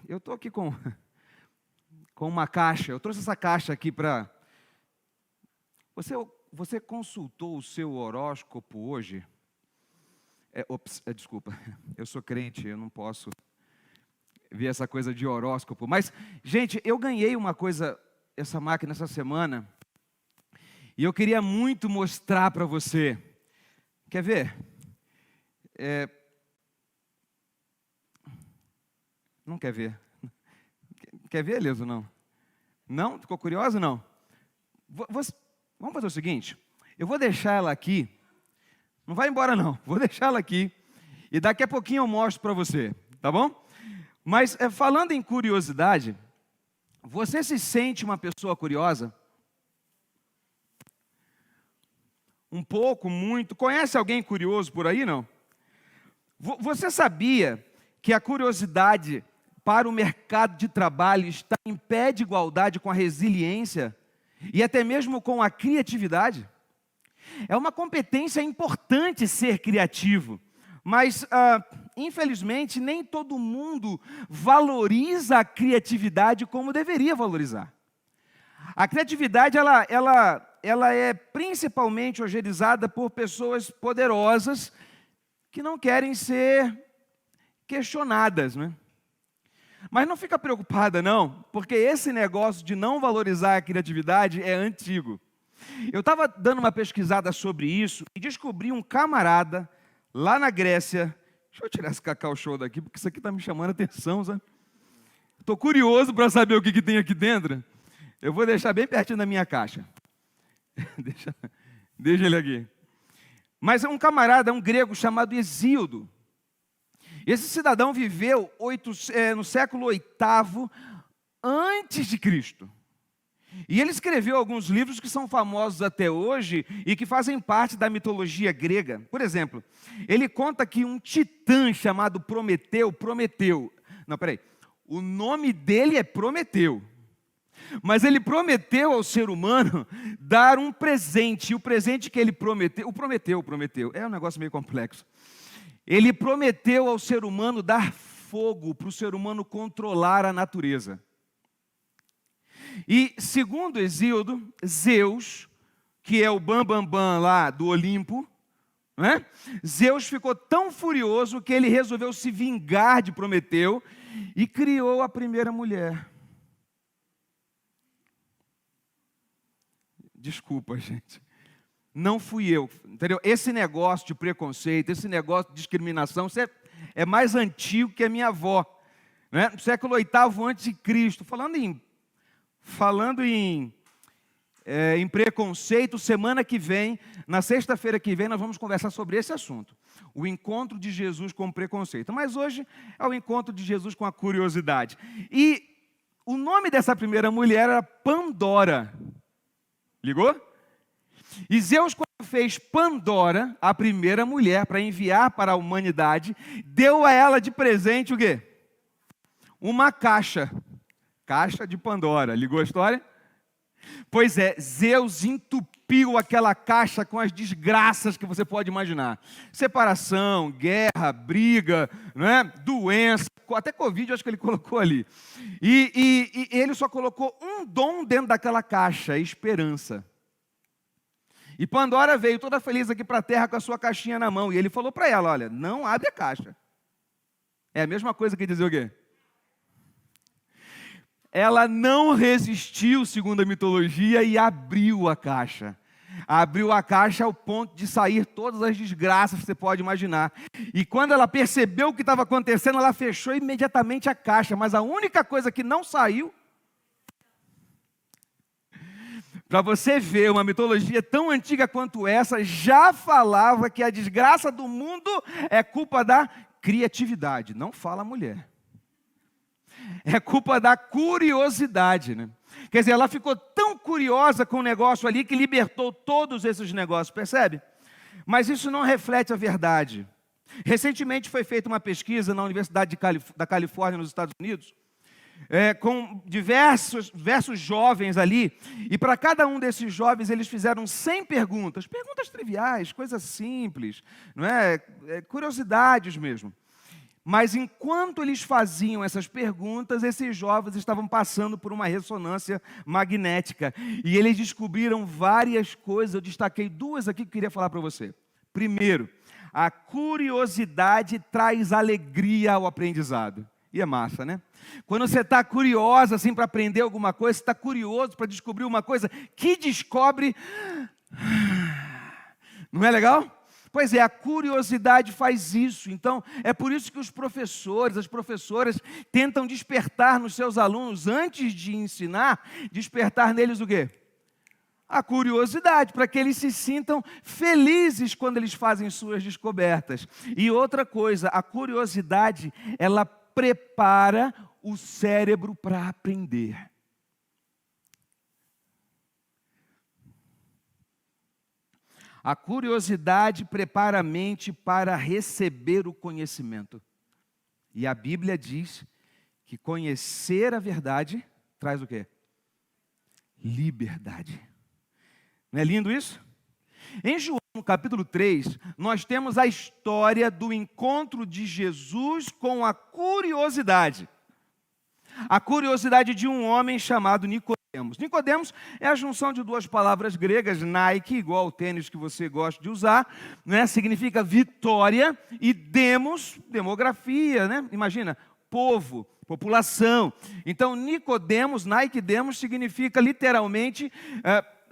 Eu estou aqui com uma caixa. Eu trouxe essa caixa aqui para... Você consultou o seu horóscopo hoje? Desculpa, eu sou crente, eu não posso ver essa coisa de horóscopo. Mas, gente, eu ganhei uma coisa, essa máquina, essa semana, e eu queria muito mostrar para você. Quer ver? Não quer ver? Quer ver, Elias, ou não? Não? Ficou curioso, não? Vamos fazer o seguinte, eu vou deixar ela aqui, não vai embora não, vou deixar ela aqui, e daqui a pouquinho eu mostro para você, tá bom? Mas, falando em curiosidade, você se sente uma pessoa curiosa? Um pouco, muito? Conhece alguém curioso por aí, não? Você sabia que a curiosidade para o mercado de trabalho está em pé de igualdade com a resiliência e até mesmo com a criatividade? É uma competência importante ser criativo, mas, infelizmente, nem todo mundo valoriza a criatividade como deveria valorizar. A criatividade, ela é principalmente organizada por pessoas poderosas que não querem ser questionadas, né? Mas não fica preocupada não, porque esse negócio de não valorizar a criatividade é antigo. Eu estava dando uma pesquisada sobre isso e descobri um camarada lá na Grécia. Deixa eu tirar esse Cacau Show daqui, porque isso aqui está me chamando a atenção, sabe? Estou curioso para saber o que tem aqui dentro. Eu vou deixar bem pertinho da minha caixa. Deixa ele aqui. Mas é um camarada, um grego chamado Hesíodo. Esse cidadão viveu no século VIII antes de Cristo. E ele escreveu alguns livros que são famosos até hoje e que fazem parte da mitologia grega. Por exemplo, ele conta que um titã chamado Prometeu. Não, peraí. O nome dele é Prometeu. Mas ele prometeu ao ser humano dar um presente. E o presente que ele prometeu... Prometeu. É um negócio meio complexo. Ele prometeu ao ser humano dar fogo para o ser humano controlar a natureza. E, segundo Hesíodo, Zeus, que é o bambambam lá do Olimpo, né? Zeus ficou tão furioso que ele resolveu se vingar de Prometeu e criou a primeira mulher. Desculpa, gente. Não fui eu, entendeu? Esse negócio de preconceito, esse negócio de discriminação, isso é mais antigo que a minha avó, né? No século VIII a.C. Falando em preconceito, semana que vem, na sexta-feira que vem, nós vamos conversar sobre esse assunto. O encontro de Jesus com o preconceito. Mas hoje é o encontro de Jesus com a curiosidade. E o nome dessa primeira mulher era Pandora. Ligou? E Zeus, quando fez Pandora, a primeira mulher, para enviar para a humanidade, deu a ela de presente o quê? Uma caixa. Caixa de Pandora. Ligou a história? Pois é, Zeus entupiu aquela caixa com as desgraças que você pode imaginar. Separação, guerra, briga, né? Doença, até Covid eu acho que ele colocou ali. E ele só colocou um dom dentro daquela caixa, esperança. E Pandora veio toda feliz aqui para a terra com a sua caixinha na mão. E ele falou para ela, olha, não abre a caixa. É a mesma coisa que dizer o quê? Ela não resistiu, segundo a mitologia, e abriu a caixa. Abriu a caixa ao ponto de sair todas as desgraças que você pode imaginar. E quando ela percebeu o que estava acontecendo, ela fechou imediatamente a caixa. Mas a única coisa que não saiu... Para você ver, uma mitologia tão antiga quanto essa já falava que a desgraça do mundo é culpa da criatividade. Não fala mulher. É culpa da curiosidade, né? Quer dizer, ela ficou tão curiosa com o negócio ali que libertou todos esses negócios, percebe? Mas isso não reflete a verdade. Recentemente foi feita uma pesquisa na Universidade da Califórnia, nos Estados Unidos, com diversos jovens ali, e para cada um desses jovens eles fizeram 100 perguntas triviais, coisas simples, não é? Curiosidades mesmo. Mas enquanto eles faziam essas perguntas, esses jovens estavam passando por uma ressonância magnética. E eles descobriram várias coisas. Eu destaquei duas aqui que eu queria falar para você. Primeiro, a curiosidade traz alegria ao aprendizado. E é massa, né? Quando você está curiosa assim, para aprender alguma coisa, você está curioso para descobrir uma coisa que descobre... Não é legal? Pois é, a curiosidade faz isso. Então, é por isso que os professores, as professoras tentam despertar nos seus alunos, antes de ensinar, despertar neles o quê? A curiosidade, para que eles se sintam felizes quando eles fazem suas descobertas. E outra coisa, a curiosidade, ela prepara o cérebro para aprender. A curiosidade prepara a mente para receber o conhecimento. E a Bíblia diz que conhecer a verdade traz o quê? Liberdade. Não é lindo isso? Em João, no capítulo 3, nós temos a história do encontro de Jesus com a curiosidade. A curiosidade de um homem chamado Nicodemos. Nicodemos é a junção de duas palavras gregas, Nike, igual o tênis que você gosta de usar, né? Significa vitória, e demos, demografia, né? Imagina, povo, população. Então, Nicodemos, Nike demos, significa literalmente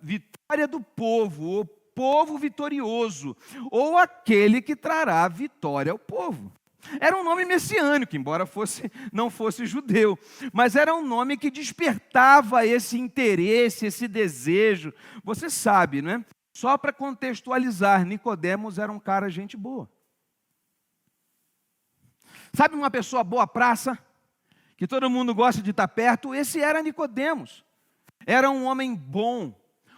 vitória do povo, o povo vitorioso, ou aquele que trará vitória ao povo. Era um nome messiânico, embora não fosse judeu, mas era um nome que despertava esse interesse, esse desejo. Você sabe, né? Só para contextualizar, Nicodemos era um cara gente boa. Sabe uma pessoa boa praça, que todo mundo gosta de estar perto? Esse era Nicodemos. Era um homem bom,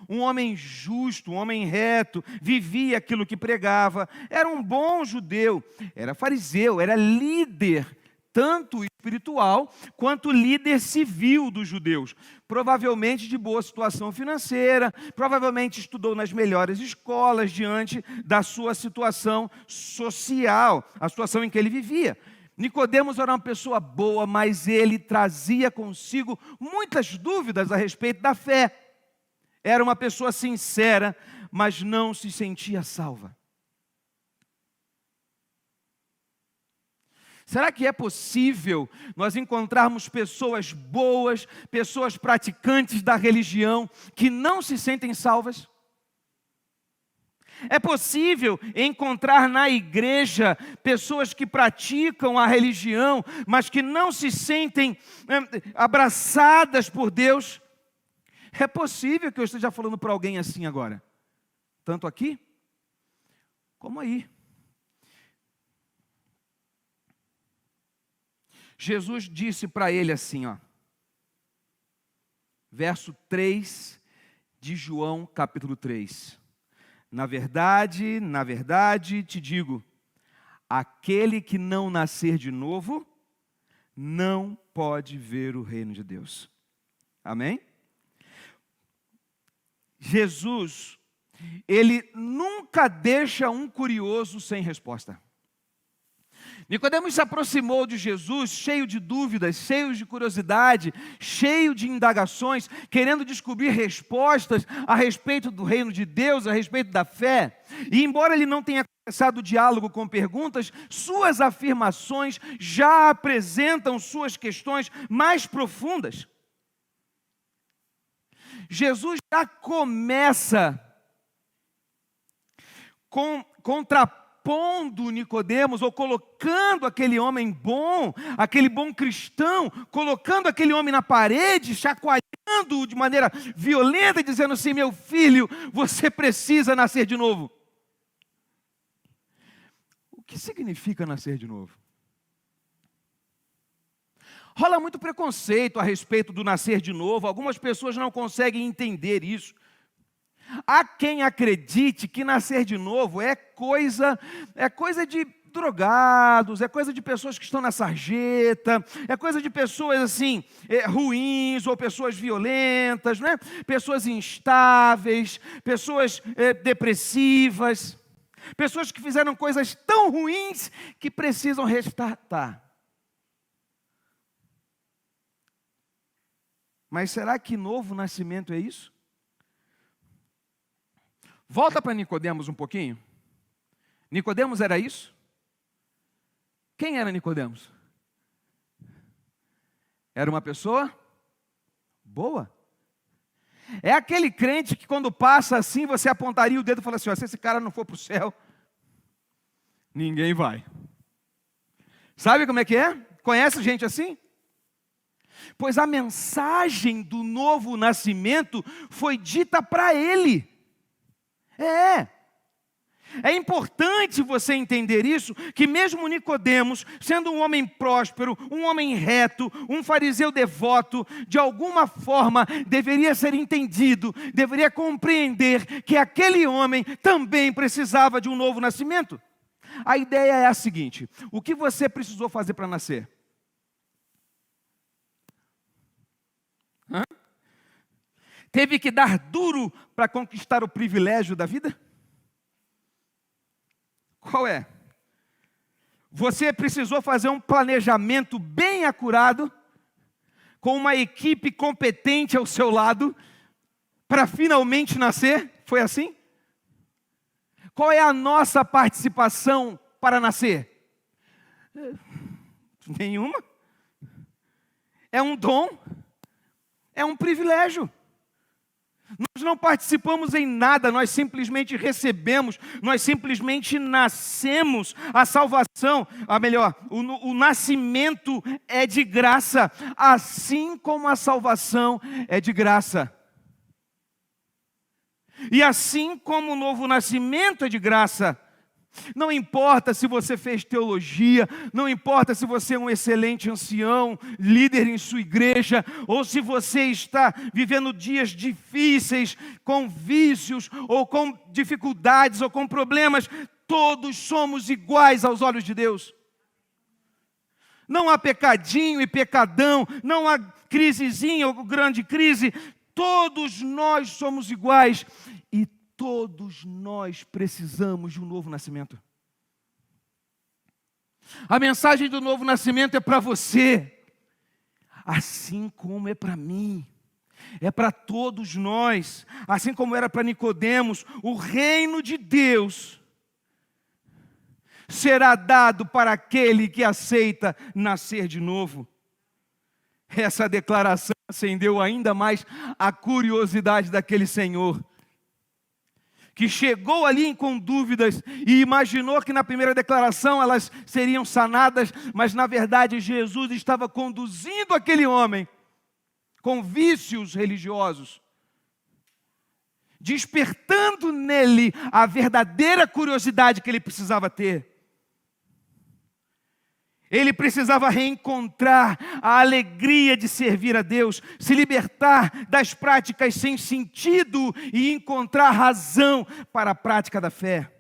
um homem justo, um homem reto, vivia aquilo que pregava, era um bom judeu, era fariseu, era líder, tanto espiritual quanto líder civil dos judeus. Provavelmente de boa situação financeira, provavelmente estudou nas melhores escolas diante da sua situação social, a situação em que ele vivia. Nicodemos era uma pessoa boa, mas ele trazia consigo muitas dúvidas a respeito da fé. Era uma pessoa sincera, mas não se sentia salva. Será que é possível nós encontrarmos pessoas boas, pessoas praticantes da religião, que não se sentem salvas? É possível encontrar na igreja pessoas que praticam a religião, mas que não se sentem abraçadas por Deus? É possível que eu esteja falando para alguém assim agora, tanto aqui, como aí. Jesus disse para ele assim, verso 3 de João, capítulo 3. Na verdade, te digo, aquele que não nascer de novo, não pode ver o reino de Deus. Amém? Jesus, ele nunca deixa um curioso sem resposta. Nicodemos se aproximou de Jesus cheio de dúvidas, cheio de curiosidade, cheio de indagações, querendo descobrir respostas a respeito do reino de Deus, a respeito da fé. E embora ele não tenha começado o diálogo com perguntas, suas afirmações já apresentam suas questões mais profundas. Jesus já começa contrapondo Nicodemos, ou colocando aquele homem bom, aquele bom cristão, colocando aquele homem na parede, chacoalhando-o de maneira violenta, dizendo assim: meu filho, você precisa nascer de novo. O que significa nascer de novo? Rola muito preconceito a respeito do nascer de novo. Algumas pessoas não conseguem entender isso. Há quem acredite que nascer de novo é coisa de drogados, é coisa de pessoas que estão na sarjeta, é coisa de pessoas assim, ruins ou pessoas violentas, né? Pessoas instáveis, pessoas depressivas. Pessoas que fizeram coisas tão ruins que precisam restartar. Mas será que novo nascimento é isso? Volta para Nicodemos um pouquinho. Nicodemos era isso? Quem era Nicodemos? Era uma pessoa boa. É aquele crente que quando passa assim, você apontaria o dedo e fala assim, ó, se esse cara não for para o céu, ninguém vai. Sabe como é que é? Conhece gente assim? Pois a mensagem do novo nascimento foi dita para ele. É importante você entender isso, que mesmo Nicodemos, sendo um homem próspero, um homem reto, um fariseu devoto, de alguma forma deveria ser entendido, deveria compreender que aquele homem também precisava de um novo nascimento. A ideia é a seguinte: o que você precisou fazer para nascer? Teve que dar duro para conquistar o privilégio da vida? Qual é? Você precisou fazer um planejamento bem acurado, com uma equipe competente ao seu lado, para finalmente nascer? Foi assim? Qual é a nossa participação para nascer? Nenhuma. É um dom, é um privilégio. Nós não participamos em nada, nós simplesmente recebemos, nós simplesmente nascemos. A salvação, o nascimento é de graça, assim como a salvação é de graça. E assim como o novo nascimento é de graça, não importa se você fez teologia, não importa se você é um excelente ancião, líder em sua igreja, ou se você está vivendo dias difíceis, com vícios, ou com dificuldades, ou com problemas, todos somos iguais aos olhos de Deus. Não há pecadinho e pecadão, não há crisezinha ou grande crise, todos nós somos iguais. E todos nós precisamos de um novo nascimento. A mensagem do novo nascimento é para você, assim como é para mim, é para todos nós, assim como era para Nicodemos. O reino de Deus será dado para aquele que aceita nascer de novo. Essa declaração acendeu ainda mais a curiosidade daquele senhor, que chegou ali com dúvidas e imaginou que na primeira declaração elas seriam sanadas, mas na verdade Jesus estava conduzindo aquele homem com vícios religiosos, despertando nele a verdadeira curiosidade que ele precisava ter. Ele reencontrar a alegria de servir a Deus, se libertar das práticas sem sentido e encontrar razão para a prática da fé.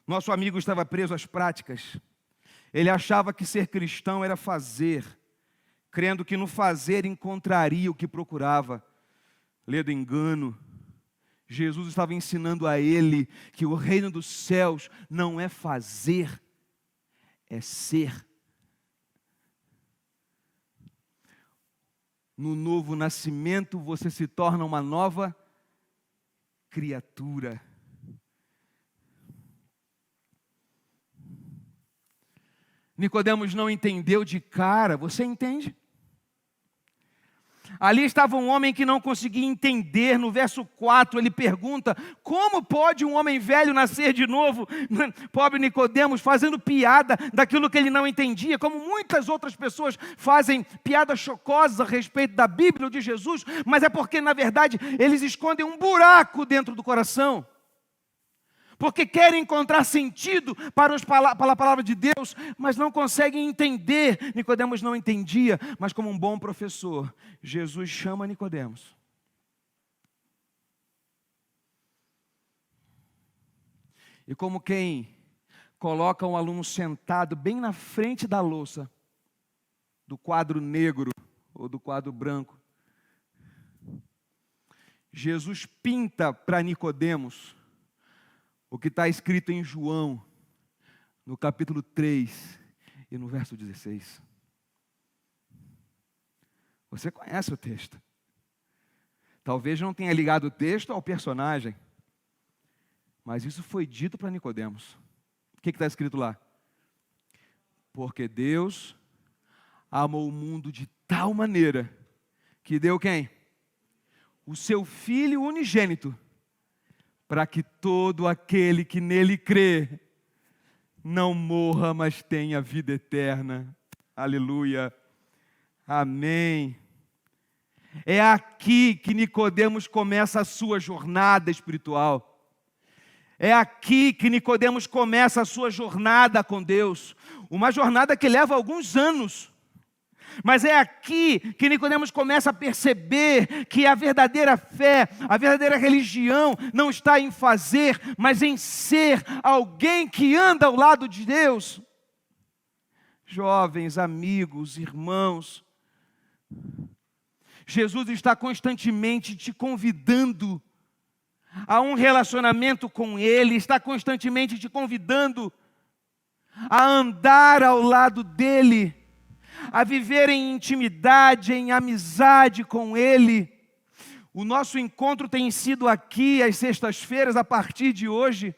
Nosso amigo estava preso às práticas. Ele achava que ser cristão era fazer, crendo que no fazer encontraria o que procurava. Lê do engano. Jesus estava ensinando a ele que o reino dos céus não é fazer, é ser. No novo nascimento, você se torna uma nova criatura. Nicodemos não entendeu de cara, você entende? Ali estava um homem que não conseguia entender. No verso 4 ele pergunta: como pode um homem velho nascer de novo? Pobre Nicodemos, fazendo piada daquilo que ele não entendia, como muitas outras pessoas fazem piadas chocosas a respeito da Bíblia ou de Jesus, mas é porque na verdade eles escondem um buraco dentro do coração, porque querem encontrar sentido para a palavra de Deus, mas não conseguem entender. Nicodemos não entendia, mas como um bom professor, Jesus chama Nicodemos. E como quem coloca um aluno sentado bem na frente da louça, do quadro negro ou do quadro branco, Jesus pinta para Nicodemos o que está escrito em João, no capítulo 3 e no verso 16. Você conhece o texto. Talvez não tenha ligado o texto ao personagem, mas isso foi dito para Nicodemos. O que está escrito lá? Porque Deus amou o mundo de tal maneira que deu quem? O seu Filho unigênito, para que todo aquele que nele crê não morra, mas tenha vida eterna. Aleluia. Amém. É aqui que Nicodemos começa a sua jornada espiritual. É aqui que Nicodemos começa a sua jornada com Deus. Uma jornada que leva alguns anos. Mas é aqui que Nicodemos começa a perceber que a verdadeira fé, a verdadeira religião não está em fazer, mas em ser alguém que anda ao lado de Deus. Jovens, amigos, irmãos, Jesus está constantemente te convidando a um relacionamento com Ele, está constantemente te convidando a andar ao lado dEle, a viver em intimidade, em amizade com Ele. O nosso encontro tem sido aqui às sextas-feiras, a partir de hoje.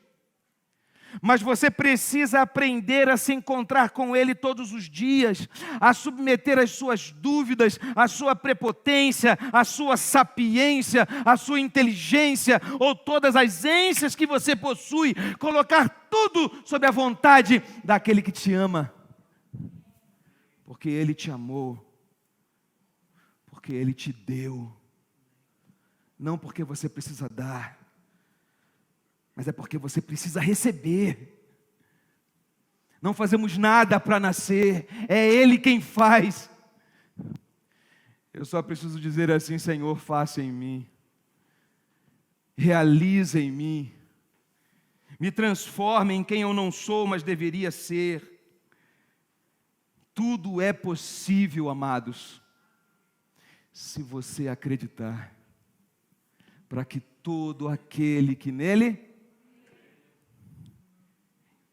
Mas você precisa aprender a se encontrar com Ele todos os dias, a submeter as suas dúvidas, a sua prepotência, a sua sapiência, a sua inteligência, ou todas as ênsias que você possui, colocar tudo sob a vontade daquele que te ama. Porque Ele te amou, porque Ele te deu, não porque você precisa dar, mas é porque você precisa receber. Não fazemos nada para nascer, é Ele quem faz. Eu só preciso dizer assim: Senhor, faça em mim, realiza em mim, me transforme em quem eu não sou, mas deveria ser. Tudo é possível, amados, se você acreditar, para que todo aquele que nele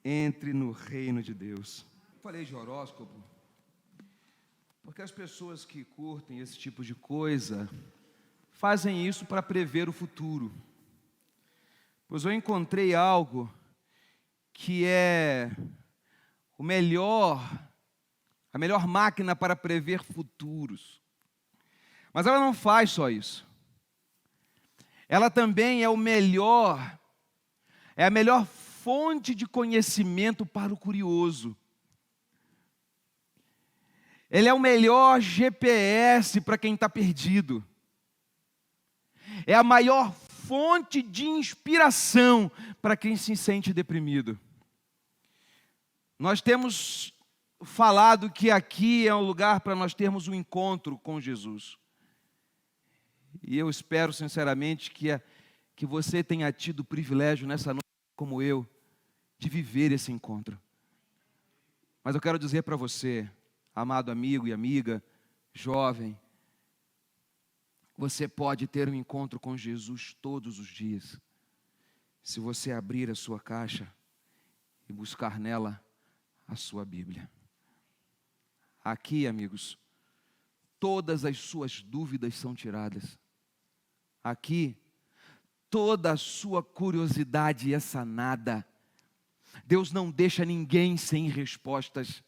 entre no reino de Deus. Falei de horóscopo, porque as pessoas que curtem esse tipo de coisa fazem isso para prever o futuro. Pois eu encontrei algo que é a melhor máquina para prever futuros. Mas ela não faz só isso. Ela também é a melhor fonte de conhecimento para o curioso. Ele é o melhor GPS para quem está perdido. É a maior fonte de inspiração para quem se sente deprimido. Nós temos falado que aqui é um lugar para nós termos um encontro com Jesus. E eu espero sinceramente que você tenha tido o privilégio nessa noite, como eu, de viver esse encontro. Mas eu quero dizer para você, amado amigo e amiga, jovem, você pode ter um encontro com Jesus todos os dias, se você abrir a sua caixa e buscar nela a sua Bíblia. Aqui, amigos, todas as suas dúvidas são tiradas. Aqui, toda a sua curiosidade é sanada. Deus não deixa ninguém sem respostas.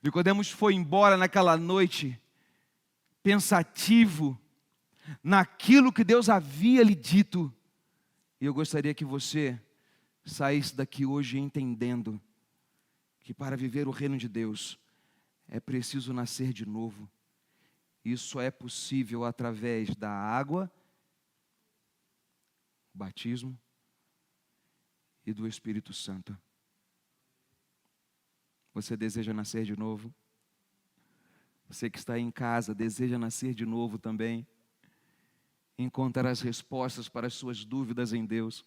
Nicodemos foi embora naquela noite, pensativo, naquilo que Deus havia lhe dito. E eu gostaria que você saísse daqui hoje entendendo que para viver o reino de Deus é preciso nascer de novo. Isso é possível através da água, batismo e do Espírito Santo. Você deseja nascer de novo? Você que está em casa deseja nascer de novo também? Encontrar as respostas para as suas dúvidas em Deus?